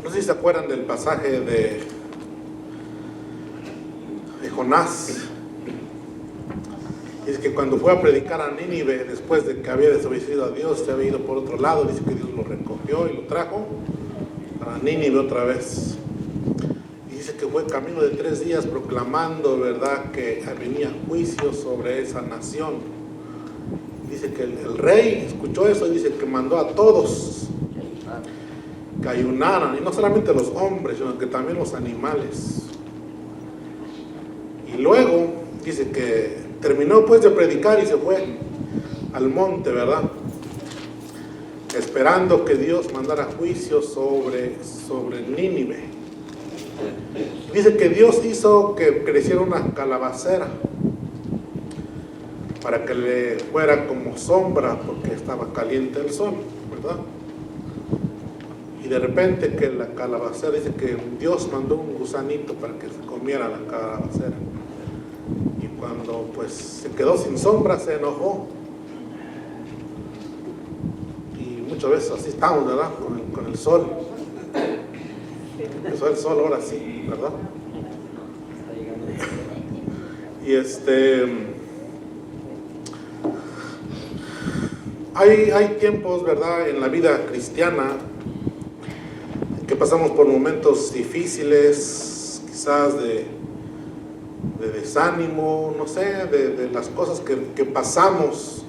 No sé si se acuerdan del pasaje de Jonás. Dice que cuando fue a predicar a Nínive, después de que había desobedecido a Dios, se había ido por otro lado. Dice que Dios lo recogió y lo trajo a Nínive otra vez. Y dice que fue camino de 3 días proclamando, ¿verdad?, que venía juicio sobre esa nación. Dice que el rey escuchó eso y dice que mandó a todos que ayunaran, y no solamente los hombres, sino que también los animales. Y luego dice que terminó pues de predicar y se fue al monte, ¿verdad?, esperando que Dios mandara juicio sobre Nínive. Dice que Dios hizo que creciera una calabacera para que le fuera como sombra, porque estaba caliente el sol, ¿verdad? Y de repente que la calabacera, dice que Dios mandó un gusanito para que se comiera la calabacera. Y cuando pues se quedó sin sombra, se enojó. Y muchas veces así estamos, ¿verdad?, con el sol. Empezó el sol ahora sí, ¿verdad? Y hay tiempos, ¿verdad?, en la vida cristiana que pasamos por momentos difíciles, quizás de desánimo, no sé, de las cosas que pasamos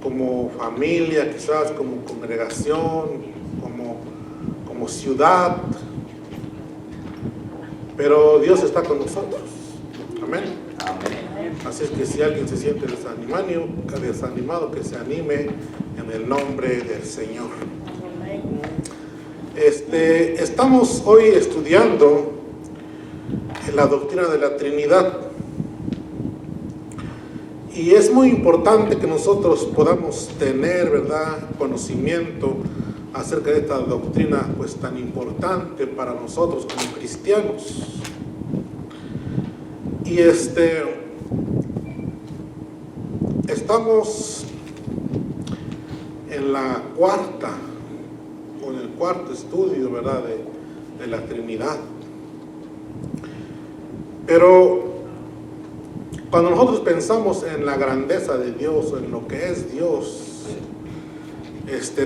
como familia, quizás como congregación, como ciudad. Pero Dios está con nosotros. Amén. Así es que si alguien se siente desanimado, que se anime en el nombre del Señor. Estamos hoy estudiando la doctrina de la Trinidad. Y es muy importante que nosotros podamos tener, ¿verdad?, conocimiento acerca de esta doctrina pues tan importante para nosotros como cristianos. Y estamos en la el cuarto estudio, ¿verdad?, de la Trinidad. Pero cuando nosotros pensamos en la grandeza de Dios, o en lo que es Dios,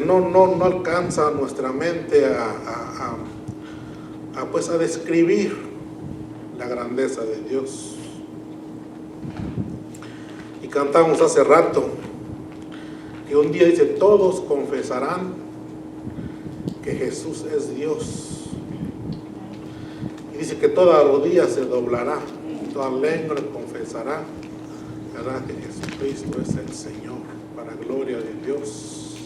no alcanza nuestra mente a describir la grandeza de Dios. Y cantamos hace rato que un día dice: todos confesarán que Jesús es Dios. Y dice que toda rodilla se doblará, toda lengua confesará, ¿verdad?, que Jesucristo es el Señor, para gloria de Dios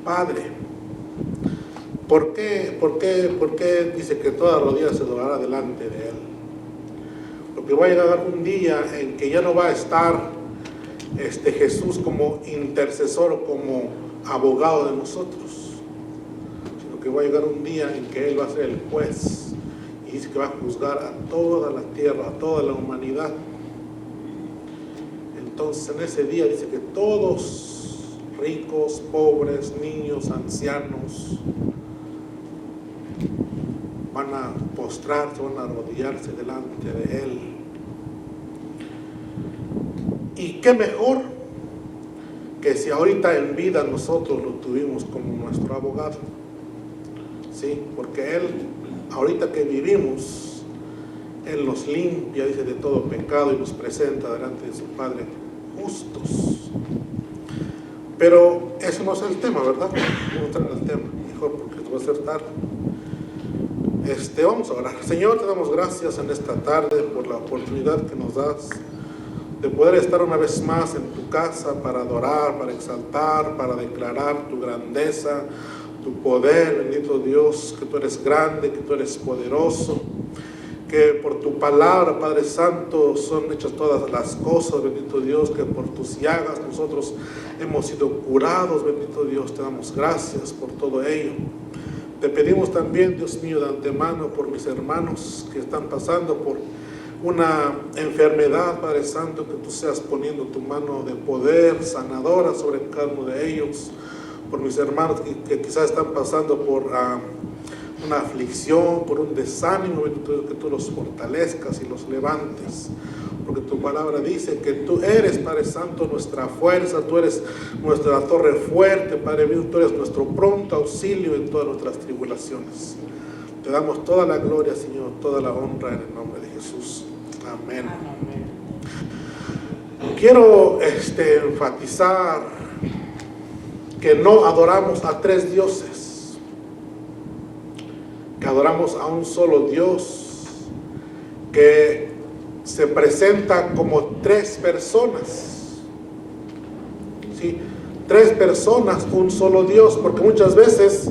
Padre. ¿Por qué dice que toda rodilla se doblará delante de Él? Porque va a llegar un día en que ya no va a estar Jesús como intercesor o como abogado de nosotros, sino que va a llegar un día en que Él va a ser el juez, y dice que va a juzgar a toda la tierra, a toda la humanidad. Entonces en ese día dice que todos, ricos, pobres, niños, ancianos, van a postrarse, van a arrodillarse delante de Él. Y qué mejor que si ahorita en vida nosotros lo tuvimos como nuestro abogado, ¿sí? Porque Él, ahorita que vivimos, Él nos limpia, dice, de todo pecado, y nos presenta delante de su Padre justos. Pero eso no es el tema, ¿verdad? Vamos a entrar al tema, mejor, porque esto va a ser tarde. Vamos a orar. Señor, te damos gracias en esta tarde por la oportunidad que nos das de poder estar una vez más en tu casa para adorar, para exaltar, para declarar tu grandeza, tu poder, bendito Dios, que tú eres grande, que tú eres poderoso, que por tu palabra, Padre Santo, son hechas todas las cosas, bendito Dios, que por tus llagas nosotros hemos sido curados, bendito Dios. Te damos gracias por todo ello. Te pedimos también, Dios mío, de antemano por mis hermanos que están pasando por una enfermedad, Padre Santo, que tú seas poniendo tu mano de poder sanadora sobre cada uno de ellos, por mis hermanos que quizás están pasando por una aflicción, por un desánimo, que tú los fortalezcas y los levantes. Porque tu palabra dice que tú eres, Padre Santo, nuestra fuerza, tú eres nuestra torre fuerte, Padre mío, tú eres nuestro pronto auxilio en todas nuestras tribulaciones. Te damos toda la gloria, Señor, toda la honra en el nombre de Jesús. Amén. Quiero enfatizar que no adoramos a tres dioses, que adoramos a un solo Dios, que se presenta como tres personas. ¿Sí? Tres personas, un solo Dios, porque muchas veces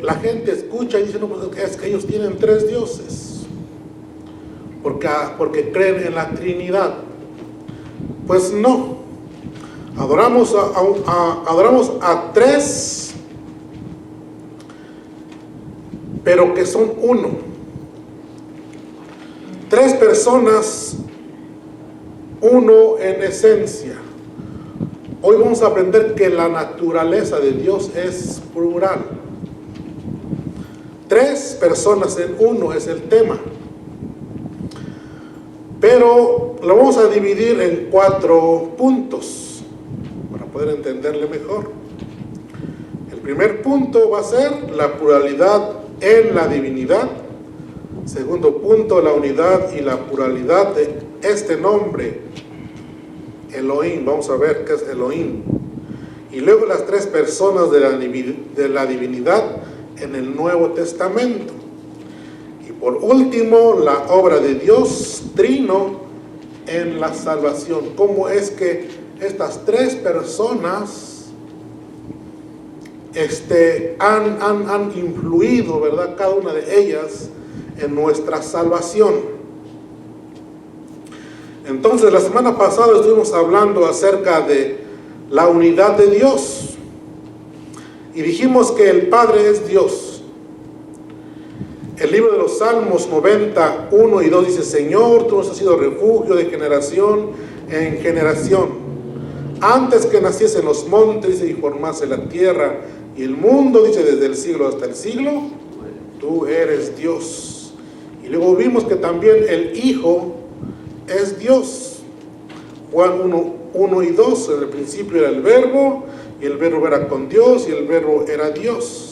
la gente escucha y dice, no, pues es que ellos tienen tres dioses, porque creen en la Trinidad. Pues no, adoramos a tres, pero que son uno. Tres personas, uno en esencia. Hoy vamos a aprender que la naturaleza de Dios es plural. Tres personas en uno es el tema. Pero lo vamos a dividir en 4 puntos para poder entenderle mejor. El primer punto va a ser la pluralidad en la divinidad. Segundo punto, la unidad y la pluralidad de este nombre, Elohim. Vamos a ver qué es Elohim. Y luego las tres personas de la divinidad en el Nuevo Testamento. Y por último, la obra de Dios Trino en la salvación. Cómo es que estas tres personas han influido, ¿verdad? Cada una de ellas en nuestra salvación. Entonces, la semana pasada estuvimos hablando acerca de la unidad de Dios y dijimos que el Padre es Dios. El libro de los Salmos 91 y 2 dice: Señor, tú nos has sido refugio de generación en generación. Antes que naciesen los montes, dice, y formase la tierra y el mundo, dice, desde el siglo hasta el siglo, tú eres Dios. Y luego vimos que también el Hijo es Dios. Juan 1 y 2, en el principio era el Verbo, y el Verbo era con Dios, y el Verbo era Dios.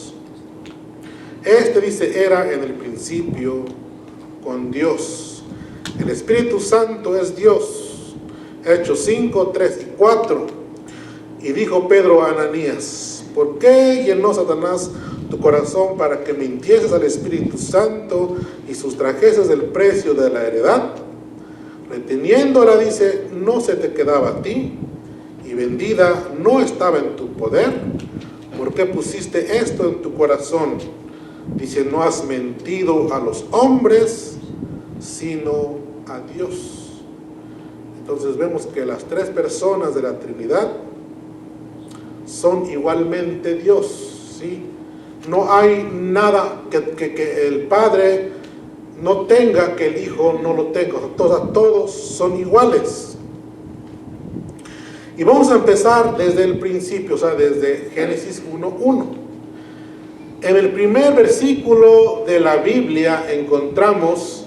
Dice, era en el principio con Dios. El Espíritu Santo es Dios. Hechos 5, 3 y 4. Y dijo Pedro a Ananías: ¿por qué llenó Satanás tu corazón para que mintieses al Espíritu Santo y sustrajeses el precio de la heredad? Reteniéndola, dice, no se te quedaba a ti, y vendida no estaba en tu poder. ¿Por qué pusiste esto en tu corazón? Dice, no has mentido a los hombres, sino a Dios. Entonces vemos que las tres personas de la Trinidad son igualmente Dios, ¿sí? No hay nada que el Padre no tenga que el Hijo no lo tenga. Todos son iguales. Y vamos a empezar desde el principio, o sea, desde Génesis 1:1. En el primer versículo de la Biblia encontramos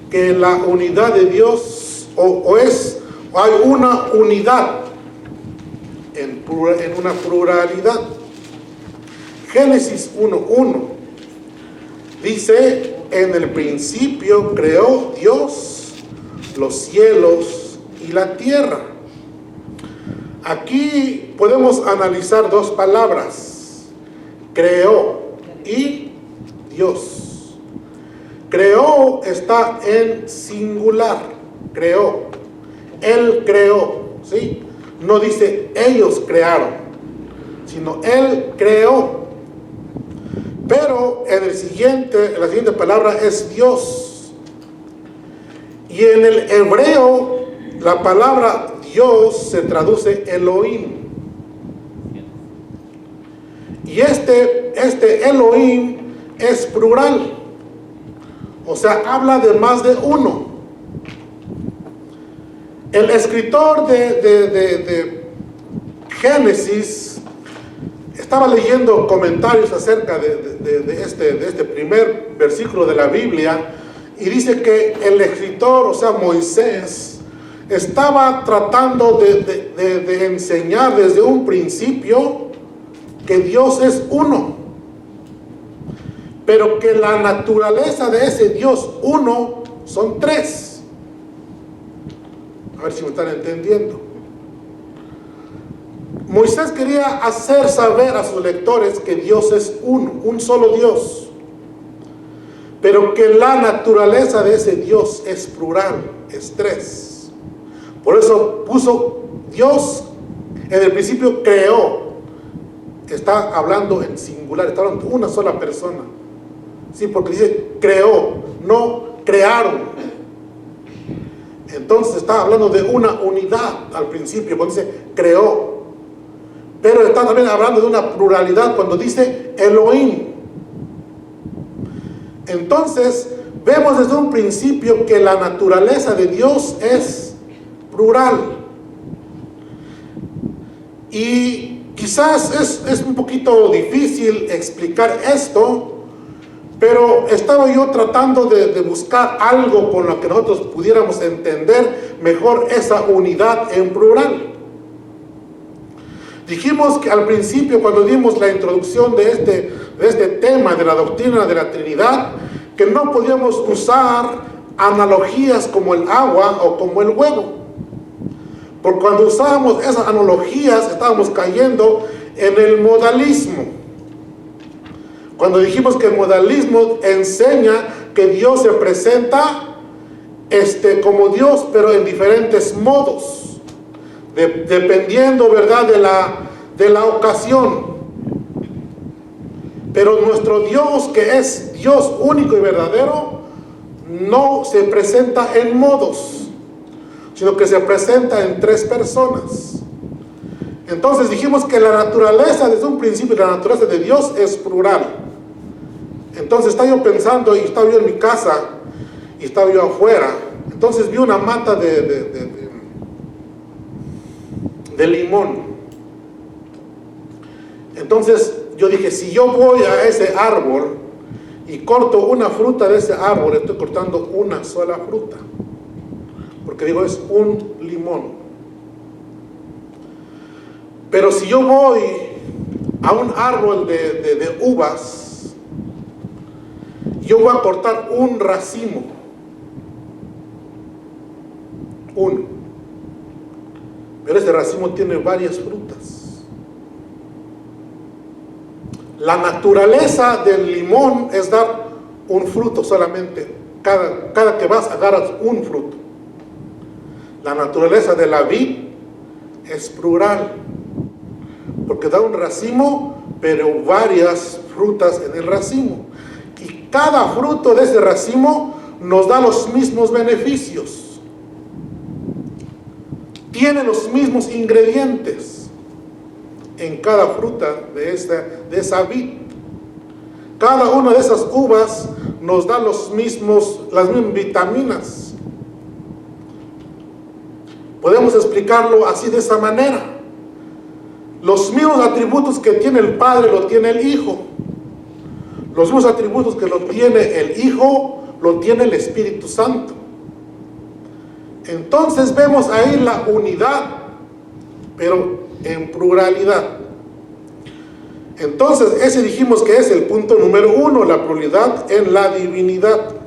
que la unidad de Dios, hay una unidad en una pluralidad. Génesis 1:1 dice: en el principio creó Dios los cielos y la tierra. Aquí podemos analizar dos palabras: creó y Dios. Creó está en singular, creó, Él creó, ¿sí? No dice ellos crearon, sino Él creó. Pero en la siguiente palabra es Dios. Y en el hebreo la palabra Dios se traduce Elohim. Y este Elohim es plural. O sea, habla de más de uno. El escritor de Génesis estaba leyendo comentarios acerca de este primer versículo de la Biblia, y dice que el escritor, o sea, Moisés, estaba tratando de enseñar desde un principio que Dios es uno, pero que la naturaleza de ese Dios uno son tres. A ver si me están entendiendo. Moisés quería hacer saber a sus lectores que Dios es uno, un solo Dios, pero que la naturaleza de ese Dios es plural, es tres. Por eso puso Dios, en el principio creó, está hablando en singular, está hablando de una sola persona. Sí, porque dice creó, no crearon. Entonces está hablando de una unidad al principio, cuando dice creó. Pero está también hablando de una pluralidad cuando dice Elohim. Entonces, vemos desde un principio que la naturaleza de Dios es plural. Y quizás es un poquito difícil explicar esto, pero estaba yo tratando de buscar algo con lo que nosotros pudiéramos entender mejor esa unidad en plural. Dijimos que al principio, cuando dimos la introducción de este tema de la doctrina de la Trinidad, que no podíamos usar analogías como el agua o como el huevo. Porque cuando usábamos esas analogías estábamos cayendo en el modalismo. Cuando dijimos que el modalismo enseña que Dios se presenta como Dios, pero en diferentes modos. Dependiendo, ¿verdad?, de la ocasión. Pero nuestro Dios, que es Dios único y verdadero, no se presenta en modos, sino que se presenta en tres personas. Entonces dijimos que la naturaleza, desde un principio, la naturaleza de Dios es plural. Entonces estaba yo pensando, y estaba yo en mi casa, y estaba yo afuera. Entonces vi una mata de limón. Entonces yo dije, si yo voy a ese árbol y corto una fruta de ese árbol, estoy cortando una sola fruta, porque digo, es un limón. Pero si yo voy a un árbol de uvas, yo voy a cortar un racimo, uno. Pero ese racimo tiene varias frutas. La naturaleza del limón es dar un fruto solamente. Cada que vas agarras un fruto. La naturaleza de la vid es plural, porque da un racimo, pero varias frutas en el racimo. Y cada fruto de ese racimo nos da los mismos beneficios. Tiene los mismos ingredientes en cada fruta de esa vid. Cada una de esas uvas nos da las mismas vitaminas. Podemos explicarlo así, de esa manera. Los mismos atributos que tiene el Padre lo tiene el Hijo. Los mismos atributos que lo tiene el Hijo lo tiene el Espíritu Santo. Entonces vemos ahí la unidad, pero en pluralidad. Entonces ese dijimos que es el punto número 1, la pluralidad en la divinidad.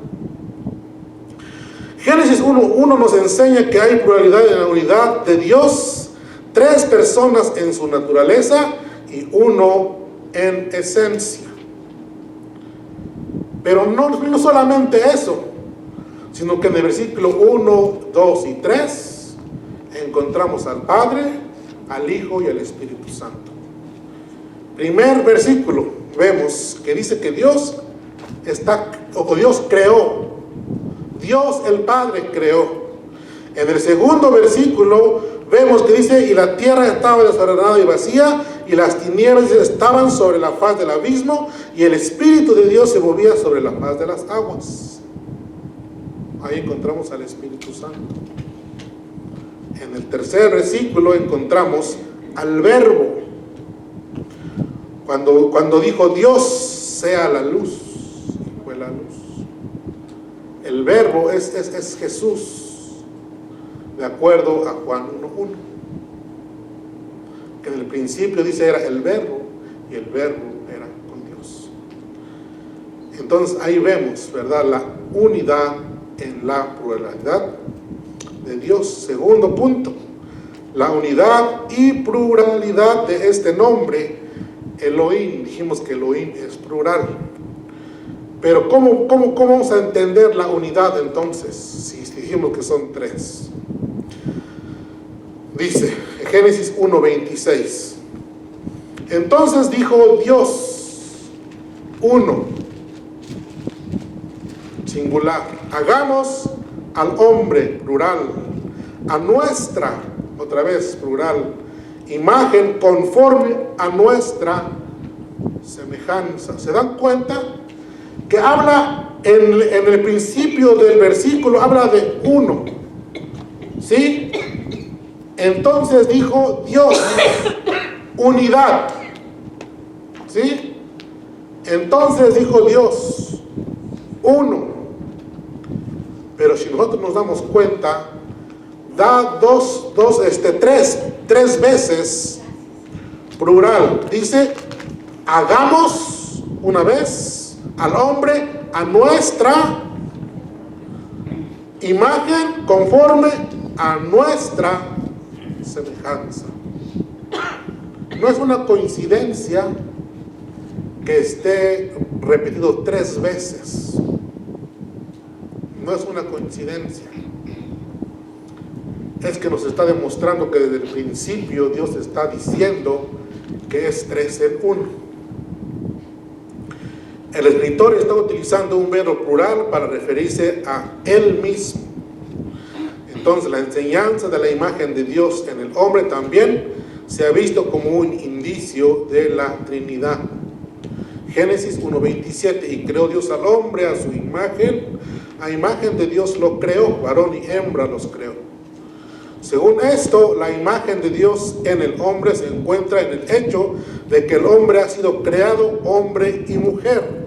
Génesis 1:1 nos enseña que hay pluralidad en la unidad de Dios, tres personas en su naturaleza y uno en esencia. Pero no solamente eso, sino que en el versículo 1, 2 y 3 encontramos al Padre, al Hijo y al Espíritu Santo. Primer versículo, vemos que dice que Dios creó. Dios el Padre creó. En el segundo versículo vemos que dice, y la tierra estaba desordenada y vacía, y las tinieblas estaban sobre la faz del abismo, y el Espíritu de Dios se movía sobre la faz de las aguas. Ahí encontramos al Espíritu Santo. En el tercer versículo encontramos al Verbo. Cuando dijo Dios sea la luz, fue la luz. El verbo es Jesús, de acuerdo a Juan 1:1. Que en el principio dice era el verbo, y el verbo era con Dios. Entonces ahí vemos, ¿verdad?, la unidad en la pluralidad de Dios. Segundo punto, la unidad y pluralidad de este nombre Elohim. Dijimos que Elohim es plural, pero ¿cómo vamos a entender la unidad entonces? Si dijimos que son tres. Dice Génesis 1:26, entonces dijo Dios, uno, singular, hagamos al hombre, plural, a nuestra, otra vez plural, imagen, conforme a nuestra semejanza. ¿Se dan cuenta? Que habla en el principio del versículo, habla de uno, ¿sí? Entonces dijo Dios, unidad, ¿sí? Entonces dijo Dios, uno. Pero si nosotros nos damos cuenta, da tres veces plural. Dice, hagamos una vez al hombre a nuestra imagen, conforme a nuestra semejanza. No es una coincidencia que esté repetido tres veces. No es una coincidencia. Es que nos está demostrando que desde el principio Dios está diciendo que es 3 en 1. El escritor está utilizando un verbo plural para referirse a él mismo. Entonces la enseñanza de la imagen de Dios en el hombre también se ha visto como un indicio de la Trinidad. Génesis 1:27, y creó Dios al hombre a su imagen, a imagen de Dios lo creó, varón y hembra los creó. Según esto, la imagen de Dios en el hombre se encuentra en el hecho de que el hombre ha sido creado hombre y mujer.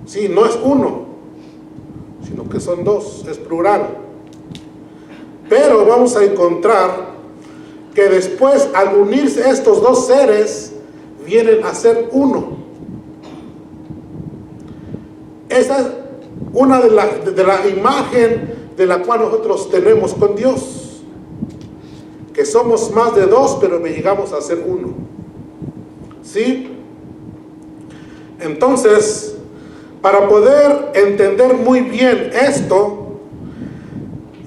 Sí, no es uno, sino que son dos, es plural. Pero vamos a encontrar que después, al unirse estos dos seres, vienen a ser uno. Esa es una de la imagen de la cual nosotros tenemos con Dios, que somos más de dos, pero llegamos a ser uno. ¿Sí? Entonces, para poder entender muy bien esto,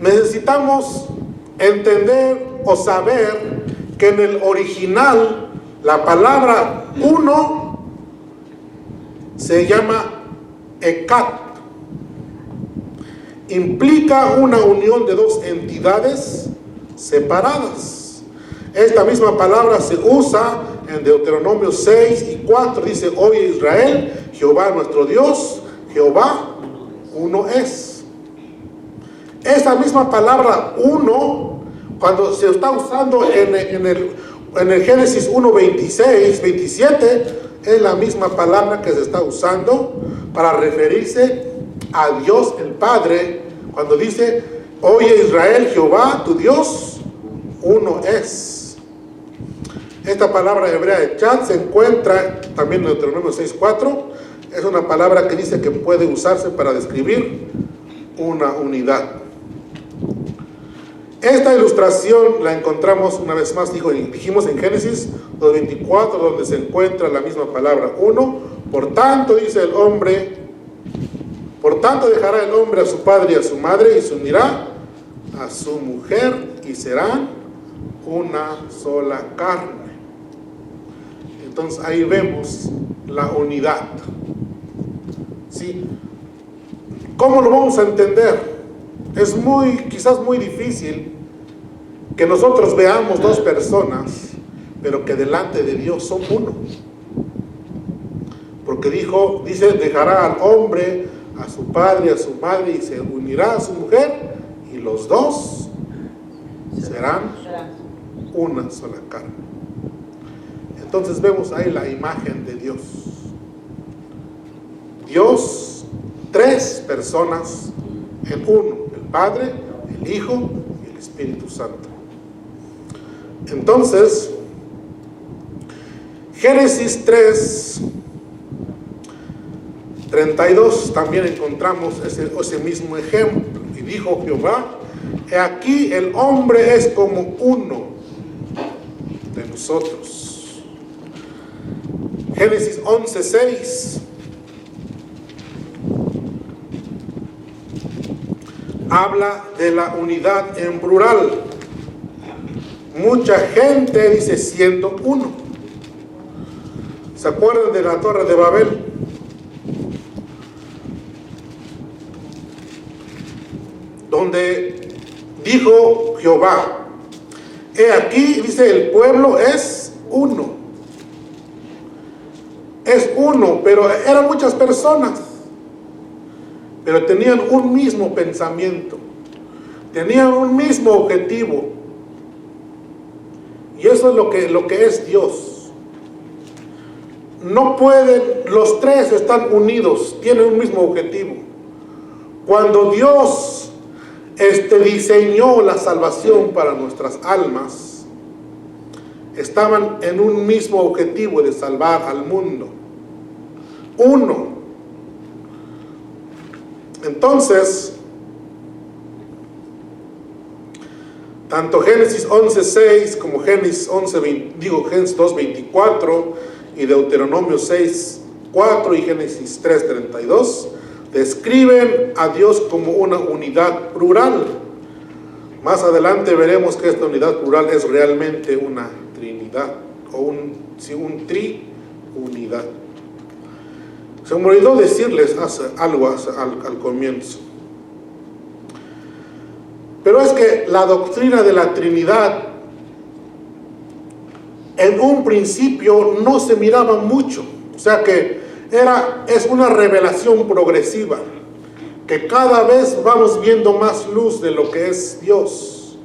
necesitamos entender o saber que en el original la palabra uno se llama ekat. Implica una unión de dos entidades separadas. Esta misma palabra se usa en Deuteronomio 6:4. Dice, oye Israel, Jehová nuestro Dios, Jehová uno es. Esta misma palabra uno, cuando se está usando en el Génesis 1:26-27, es la misma palabra que se está usando para referirse a Dios el Padre, cuando dice, oye Israel, Jehová tu Dios uno es. Esta palabra hebrea de chat se encuentra también en Deuteronomio 6:4. Es una palabra que dice que puede usarse para describir una unidad. Esta ilustración la encontramos una vez más, dijimos en Génesis 2:24, donde se encuentra la misma palabra uno. Por tanto, dice el hombre, por tanto dejará el hombre a su padre y a su madre y se unirá a su mujer y serán una sola carne. Entonces ahí vemos la unidad. ¿Sí? ¿Cómo lo vamos a entender? Es quizás muy difícil que nosotros veamos dos personas, pero que delante de Dios son uno. Porque dice, dejará al hombre a su padre y a su madre y se unirá a su mujer y los dos serán una sola carne. Entonces vemos ahí la imagen de Dios. Dios, tres personas en uno: el Padre, el Hijo y el Espíritu Santo. Entonces, Génesis 3:32 también encontramos ese mismo ejemplo. Y dijo Jehová: he aquí el hombre es como uno de nosotros. Génesis 11:6 habla de la unidad en plural. Mucha gente, dice, siendo uno. ¿Se acuerdan de la Torre de Babel? Donde dijo Jehová: he aquí, dice, el pueblo es uno. Es uno, pero eran muchas personas. Pero tenían un mismo pensamiento. Tenían un mismo objetivo. Y eso es lo que es Dios. No pueden, los tres están unidos, tienen un mismo objetivo. Cuando Dios diseñó la salvación para nuestras almas, estaban en un mismo objetivo de salvar al mundo. Uno. Entonces, tanto Génesis 11:6 como Génesis 2:24 y Deuteronomio 6:4 y Génesis 3:32 describen a Dios como una unidad plural. Más adelante veremos que esta unidad plural es realmente una trinidad o un triunidad. Se me olvidó decirles algo al comienzo. Pero es que la doctrina de la Trinidad en un principio no se miraba mucho. O sea que es una revelación progresiva, que cada vez vamos viendo más luz de lo que es Dios.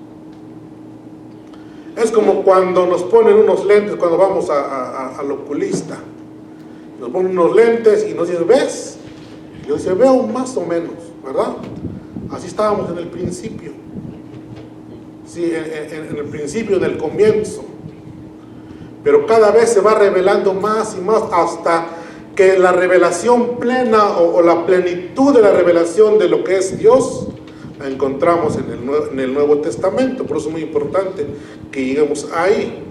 Es como cuando nos ponen unos lentes cuando vamos al oculista. Nos ponen unos lentes y nos dicen: ¿ves? Y yo dice: veo más o menos, ¿verdad? Así estábamos en el principio. Sí, en el principio, en el comienzo. Pero cada vez se va revelando más y más hasta que la revelación plena o la plenitud de la revelación de lo que es Dios la encontramos en el Nuevo Testamento. Por eso es muy importante que lleguemos ahí.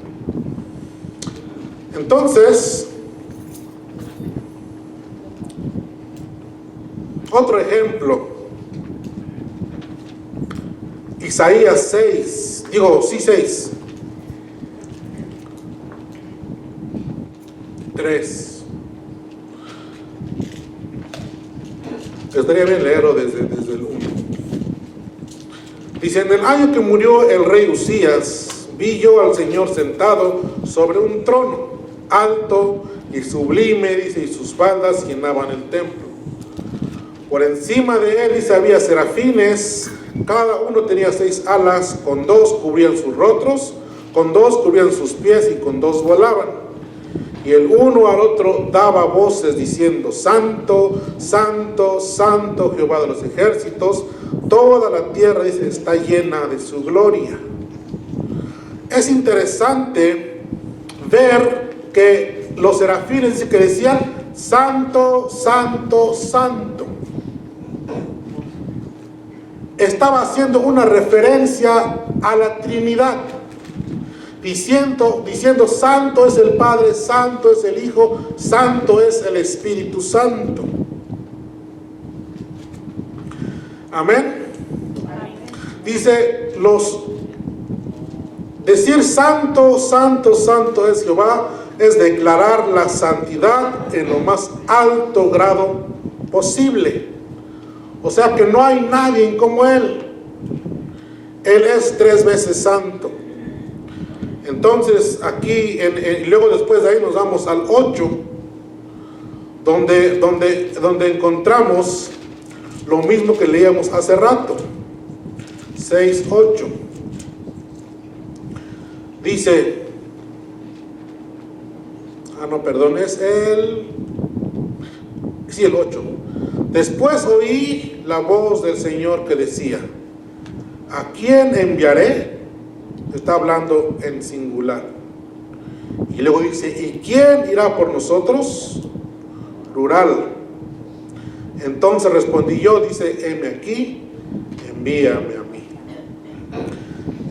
Entonces, otro ejemplo, Isaías 6. Estaría bien leerlo desde el 1. Dice: en el año que murió el rey Usías, vi yo al Señor sentado sobre un trono, alto y sublime, dice, y sus faldas llenaban el templo. Por encima de él, dice, había serafines, cada uno tenía 6 alas, con 2 cubrían sus rostros, con 2 cubrían sus pies y con 2 volaban. Y el uno al otro daba voces diciendo: Santo, Santo, Santo, Jehová de los ejércitos, toda la tierra, dice, está llena de su gloria. Es interesante ver que los serafines, dice, que decían: Santo, Santo, Santo. Estaba haciendo una referencia a la Trinidad, diciendo: Santo es el Padre, Santo es el Hijo, Santo es el Espíritu Santo. Amén. Dice, decir Santo, Santo, Santo es Jehová, es declarar la santidad en lo más alto grado posible. O sea que no hay nadie como Él. Él es 3 veces santo. Entonces aquí, luego después de ahí nos vamos al 8, donde encontramos lo mismo que leíamos hace rato. 6:8. es el 8. Después oí la voz del Señor que decía: ¿a quién enviaré? Está hablando en singular. Y luego dice: ¿y quién irá por nosotros? Plural. Entonces respondí yo, dice: heme aquí, envíame a mí.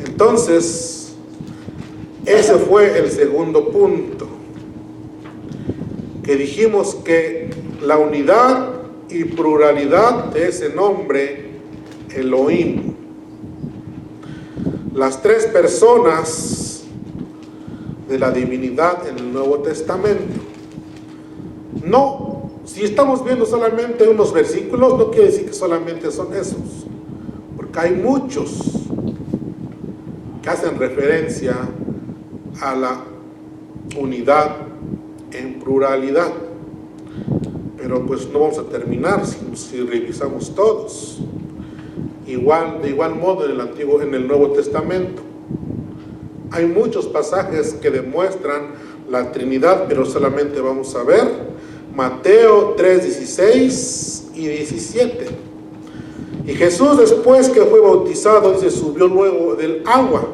Entonces, ese fue el segundo punto, que dijimos que la unidad y pluralidad de ese nombre, Elohim. Las tres personas de la divinidad en el Nuevo Testamento. No, si estamos viendo solamente unos versículos, no quiere decir que solamente son esos, porque hay muchos que hacen referencia a la unidad en pluralidad. Pero pues no vamos a terminar si revisamos todos. De igual modo en el Nuevo Testamento hay muchos pasajes que demuestran la Trinidad, pero solamente vamos a ver Mateo 3:16 y 17. Y Jesús, después que fue bautizado, dice, subió luego del agua.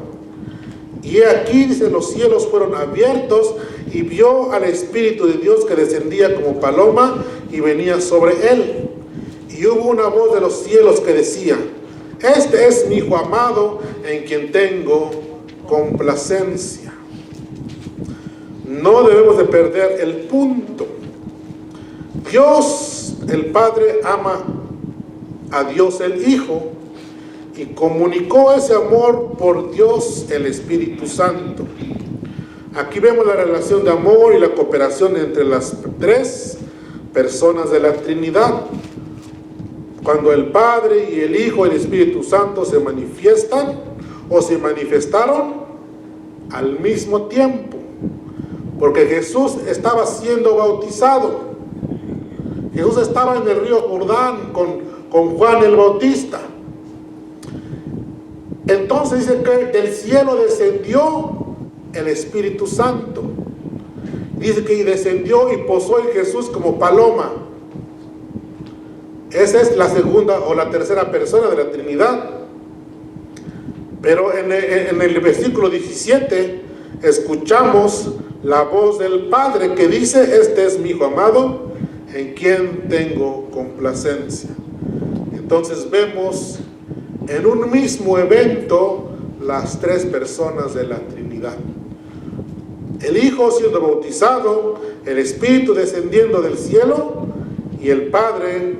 Y he aquí, dice, los cielos fueron abiertos y vio al Espíritu de Dios que descendía como paloma y venía sobre él. Y hubo una voz de los cielos que decía: este es mi Hijo amado, en quien tengo complacencia. No debemos de perder el punto. Dios el Padre ama a Dios el Hijo y comunicó ese amor por Dios el Espíritu Santo. Aquí vemos la relación de amor y la cooperación entre las tres personas de la Trinidad. Cuando el Padre y el Hijo y el Espíritu Santo se manifiestan o se manifestaron al mismo tiempo, porque Jesús estaba siendo bautizado. Jesús estaba en el río Jordán con Juan el Bautista. Entonces dice que del cielo descendió el Espíritu Santo. Dice que descendió y posó en Jesús como paloma. Esa es la segunda o la tercera persona de la Trinidad. Pero en el versículo 17 escuchamos la voz del Padre que dice: este es mi Hijo amado, en quien tengo complacencia. Entonces vemos en un mismo evento las tres personas de la Trinidad. El Hijo siendo bautizado, el Espíritu descendiendo del cielo y el Padre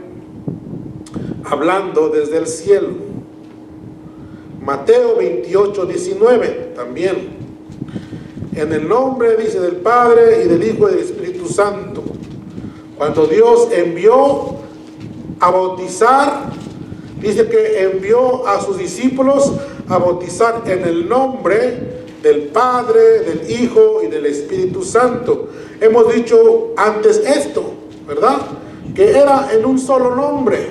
hablando desde el cielo. Mateo 28:19 también. En el nombre, dice, del Padre y del Hijo y del Espíritu Santo. Cuando Dios envió a bautizar, dice que envió a sus discípulos a bautizar en el nombre del Padre, del Hijo y del Espíritu Santo. Hemos dicho antes esto, ¿verdad? Que era en un solo nombre.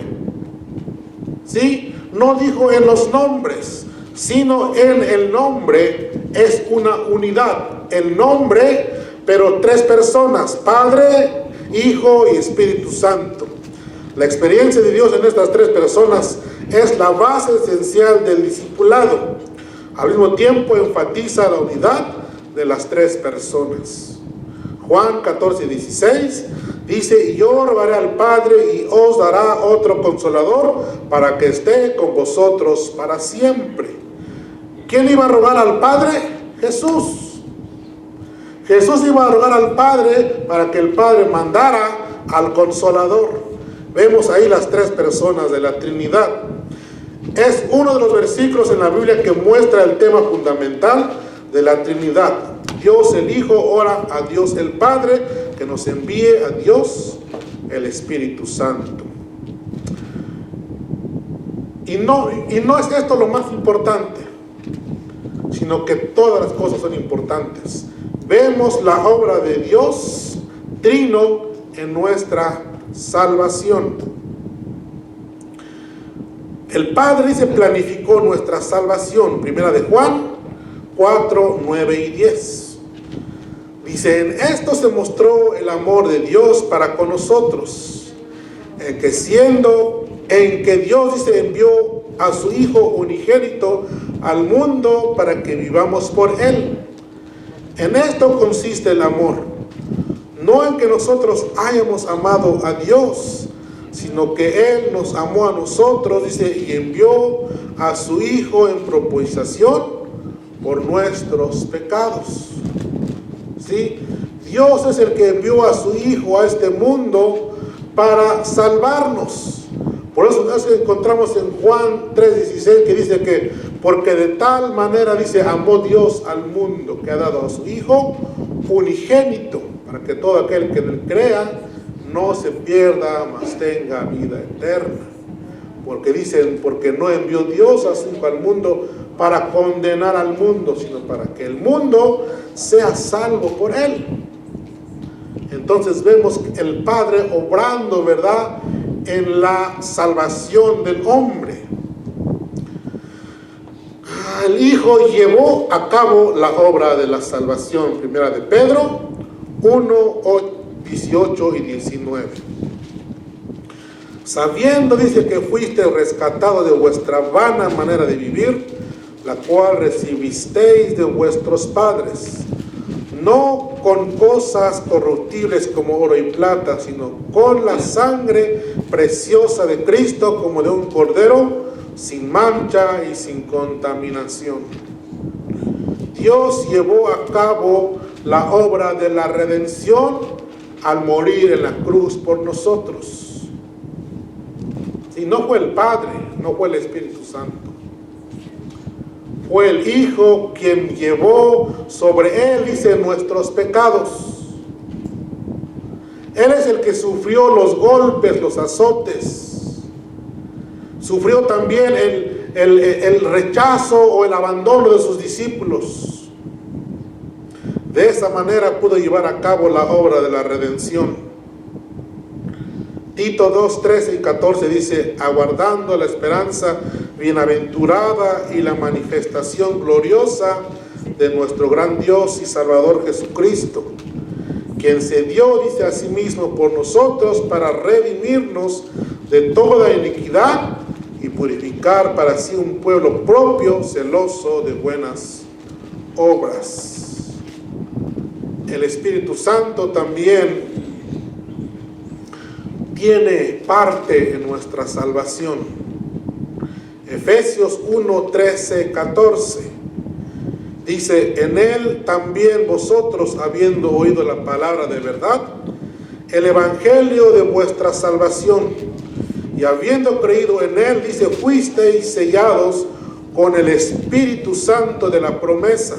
¿Sí? No dijo en los nombres, sino en el nombre. Es una unidad. El nombre, pero tres personas: Padre, Hijo y Espíritu Santo. La experiencia de Dios en estas tres personas es la base esencial del discipulado. Al mismo tiempo enfatiza la unidad de las tres personas. Juan 14:16 dice: y yo rogaré al Padre y os dará otro consolador para que esté con vosotros para siempre. ¿Quién iba a rogar al Padre? Jesús. Jesús iba a rogar al Padre para que el Padre mandara al Consolador. Vemos ahí las tres personas de la Trinidad. Es uno de los versículos en la Biblia que muestra el tema fundamental de la Trinidad. Dios el Hijo ora a Dios el Padre que nos envíe a Dios el Espíritu Santo. Y no es esto lo más importante, sino que todas las cosas son importantes. Vemos la obra de Dios Trino en nuestra salvación. El Padre dice planificó nuestra salvación. Primera de Juan 4, 9 y 10. Dice, en esto se mostró el amor de Dios para con nosotros, en que Dios, dice, envió a su Hijo unigénito al mundo para que vivamos por Él. En esto consiste el amor, no en que nosotros hayamos amado a Dios, sino que Él nos amó a nosotros, dice, y envió a su Hijo en propiciación por nuestros pecados. ¿Sí? Dios es el que envió a su Hijo a este mundo para salvarnos. Por eso encontramos en Juan 3:16 que dice que porque de tal manera, dice, amó Dios al mundo que ha dado a su Hijo unigénito, para que todo aquel que en él crea no se pierda, mas tenga vida eterna. Porque dicen, porque no envió Dios a su Hijo al mundo para condenar al mundo, sino para que el mundo sea salvo por él. Entonces vemos el Padre obrando, ¿verdad?, en la salvación del hombre. El Hijo llevó a cabo la obra de la salvación. Primera de Pedro 1:18 y 19. Sabiendo, dice, que fuiste rescatado de vuestra vana manera de vivir, la cual recibisteis de vuestros padres, no con cosas corruptibles como oro y plata, sino con la sangre preciosa de Cristo, como de un cordero, sin mancha y sin contaminación. Dios llevó a cabo la obra de la redención al morir en la cruz por nosotros. Y no fue el Padre, no fue el Espíritu Santo. Fue el Hijo quien llevó sobre Él, dice, nuestros pecados. Él es el que sufrió los golpes, los azotes. Sufrió también el rechazo o el abandono de sus discípulos. De esa manera pudo llevar a cabo la obra de la redención. Tito 2:13 y 14 dice, aguardando la esperanza bienaventurada y la manifestación gloriosa de nuestro gran Dios y Salvador Jesucristo, quien se dio, dice, a sí mismo por nosotros para redimirnos de toda iniquidad y purificar para sí un pueblo propio, celoso de buenas obras. El Espíritu Santo también tiene parte en nuestra salvación. Efesios 1:13-14 dice, en Él también vosotros, habiendo oído la palabra de verdad, el evangelio de vuestra salvación, y habiendo creído en Él, dice, fuisteis sellados con el Espíritu Santo de la promesa,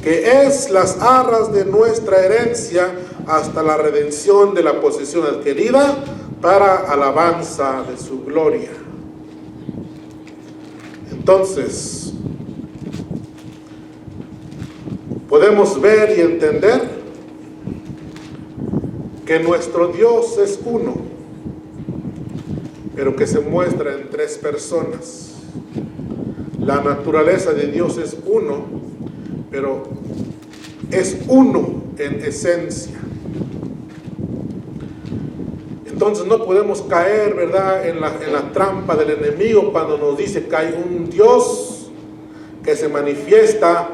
que es las arras de nuestra herencia hasta la redención de la posesión adquirida para alabanza de su gloria. Entonces, podemos ver y entender que nuestro Dios es uno, pero que se muestra en tres personas. La naturaleza de Dios es uno, pero es uno en esencia. Entonces no podemos caer, ¿verdad?, en la trampa del enemigo cuando nos dice que hay un Dios que se manifiesta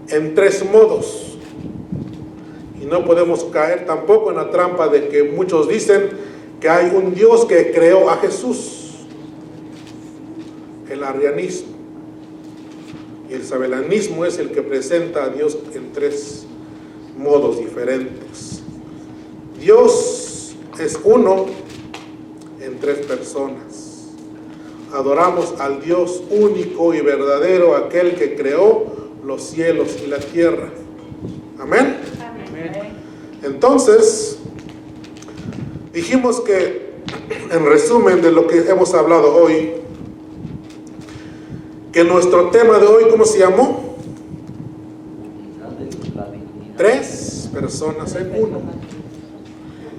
en tres modos. Y no podemos caer tampoco en la trampa de que muchos dicen que hay un Dios que creó a Jesús. El arrianismo y el sabelanismo es el que presenta a Dios en tres modos diferentes. Dios es uno en tres personas. Adoramos al Dios único y verdadero, aquel que creó los cielos y la tierra. Amén. Amén. Entonces, dijimos que, en resumen de lo que hemos hablado hoy, que nuestro tema de hoy, ¿cómo se llamó? Tres personas en uno.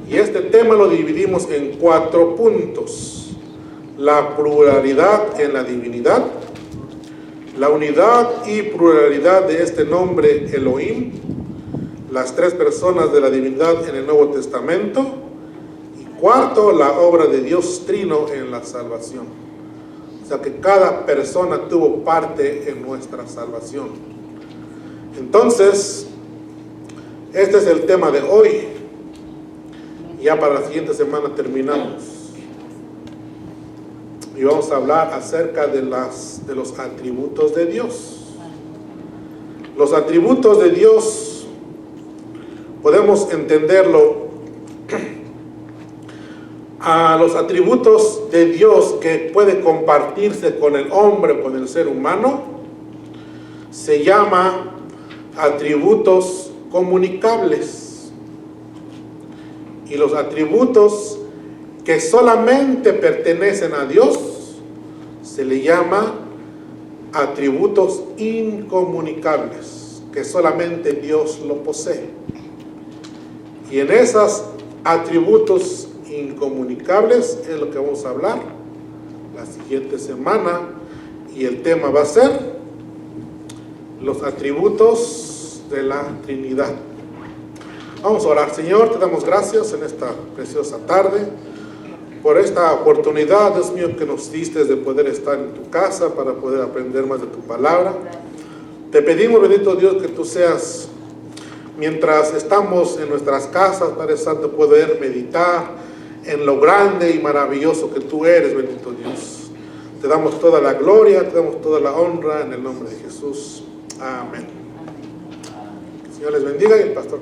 Y este tema lo dividimos en 4 puntos: la pluralidad en la divinidad, la unidad y pluralidad de este nombre Elohim, las 3 personas de la divinidad en el Nuevo Testamento. Y cuarto, la obra de Dios Trino en la salvación. O sea que cada persona tuvo parte en nuestra salvación. Entonces, este es el tema de hoy. Ya para la siguiente semana terminamos. Y vamos a hablar acerca de los atributos de Dios. Los atributos de Dios podemos entenderlo a los atributos de Dios que puede compartirse con el hombre, con el ser humano, se llama atributos comunicables. Y los atributos que solamente pertenecen a Dios se le llama atributos incomunicables, que solamente Dios lo posee. Y en esos atributos incomunicables es lo que vamos a hablar la siguiente semana, y el tema va a ser los atributos de la Trinidad. Vamos a orar. Señor, te damos gracias en esta preciosa tarde por esta oportunidad, Dios mío, que nos diste de poder estar en tu casa para poder aprender más de tu palabra. Te pedimos, bendito Dios, que tú seas, mientras estamos en nuestras casas, Padre Santo, poder meditar en lo grande y maravilloso que tú eres, bendito Dios. Te damos toda la gloria, te damos toda la honra en el nombre de Jesús. Amén. Que el Señor les bendiga y el pastor.